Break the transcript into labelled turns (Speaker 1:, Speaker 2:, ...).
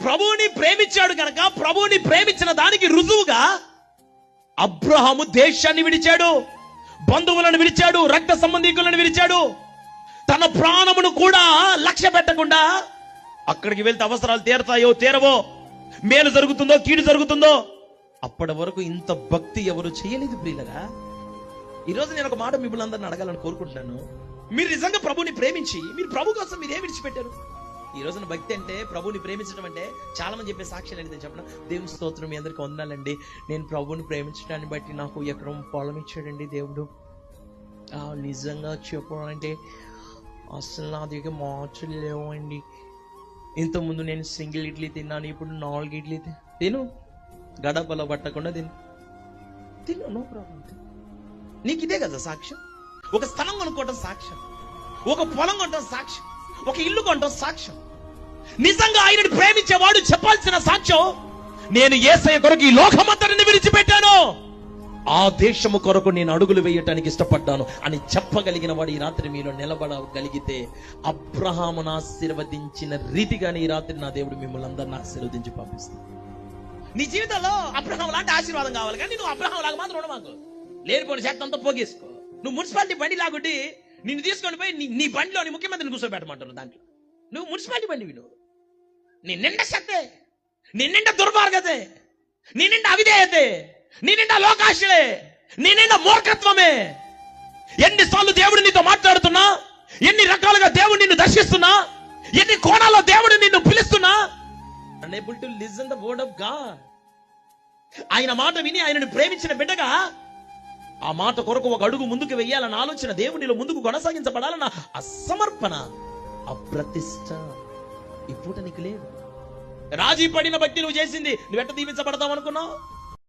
Speaker 1: ప్రభువుని ప్రేమించాడు కనుక ప్రభువుని ప్రేమించిన దానికి రుజువుగా అబ్రహాము దేశాన్ని విడిచాడు, బంధువులను విడిచాడు, రక్త సంబంధికులను విడిచాడు. తన ప్రాణమును కూడా లక్ష్య పెట్టకుండా అక్కడికి వెళ్తే అవసరాలు తీరతాయో తీరవో, మేలు జరుగుతుందో కీడు జరుగుతుందో, అప్పటి వరకు ఇంత భక్తి ఎవరు చేయలేదు ప్రియులరా. ఈరోజు నేను ఒక మాట మిమ్మల్ని అందరిని అడగాలని కోరుకుంటున్నాను. మీరు నిజంగా ప్రభుని ప్రేమించి మీరు ప్రభు కోసం మీరు ఏం విడిచిపెట్టారు? ఈ రోజున భక్తి అంటే ప్రభుని ప్రేమించడం అంటే చాలా మంది చెప్పే సాక్ష్యాలు ఏంటి చెప్పడం, దేవుని స్తోత్రం, మీ అందరికీ వందనాలండి, నేను ప్రభుని ప్రేమించడాన్ని బట్టి నాకు ఎకరం పొలం ఇచ్చాడండి దేవుడు. నిజంగా చెప్పాలంటే అసలు నా దగ్గర మార్చులు లేవండి. ఇంతకుముందు నేను సింగిల్ ఇడ్లీ తిన్నాను, ఇప్పుడు 4 ఇడ్లీ తిను, గడపలో పట్టకుండా తిను, నో ప్రాబ్లం. నీకు ఇదే కదా సాక్ష్యం. ఒక స్థలం కొనుక్కోవటం సాక్ష్యం, ఒక పొలం కొనటం సాక్ష్యం, ఒక ఇల్లు కొనటం సాక్ష్యం. నిజంగా ఆయనని ప్రేమించేవాడు చెప్పాల్సిన సాక్ష్యం, నేను యేసయ్య కొరకు ఈ లోకమంతటిని విడిచిపెట్టాను, ఆ దేశము కొరకు నేను అడుగులు వేయటానికి ఇష్టపడ్డాను అని చెప్పగలిగిన వాడు ఈ రాత్రి మీలో నిలబడగలిగితే, అబ్రహామును ఆశీర్వదించిన రీతిగానే ఈ రాత్రి నా దేవుడు మిమ్మల్ని అందరిని ఆశీర్వదించి పంపిస్తాను. నీ జీవితంలో అబ్రహాం లాంటి ఆశీర్వాదం కావాలి, కానీ నువ్వు అబ్రహాం లాగా మాత్రం ఉండమాకు. లేనిపోని శక్తి అంతా పోగేసుకో. నువ్వు మున్సిపాలిటీ బండి లాగుండి నిన్ను తీసుకొని పోయి నీ బండిలోని ముఖ్యమంత్రిని కూర్చోబెట్టమంటారు. దాంట్లో నువ్వు మున్సిపాలిటీ బండివి. నువ్వు నీ నిండా శక్తే, నీ నిండా దుర్మార్గతే, నీ నిండా అవిధేయతే, నీ నిండా లోకాశలే, నీ నిండా మూర్ఖత్వమే. ఎన్నిసార్లు దేవుడు నీతో మాట్లాడుతున్నా, ఎన్ని రకాలుగా దేవుడు నిన్ను దర్శిస్తున్నా, ఎన్ని కోణాల్లో దేవుడు నిన్ను పిలుస్తున్నా, unable to listen the word of God. ఆయన మాట విని ఆయనను ప్రేమించిన బిడ్డగా ఆ మాట కొరకు ఒక అడుగు ముందుకు వెయ్యాలన్న ఆలోచన, దేవునిలో ముందుకు కొనసాగించబడాలన్న అసమర్పణ, అప్రతిష్ట ఈ పూట నీకు లేదు. రాజీ పడిన భక్తి నువ్వు చేసింది, నువ్వు ఎట్ట దీవించబడతావు అనుకున్నావు?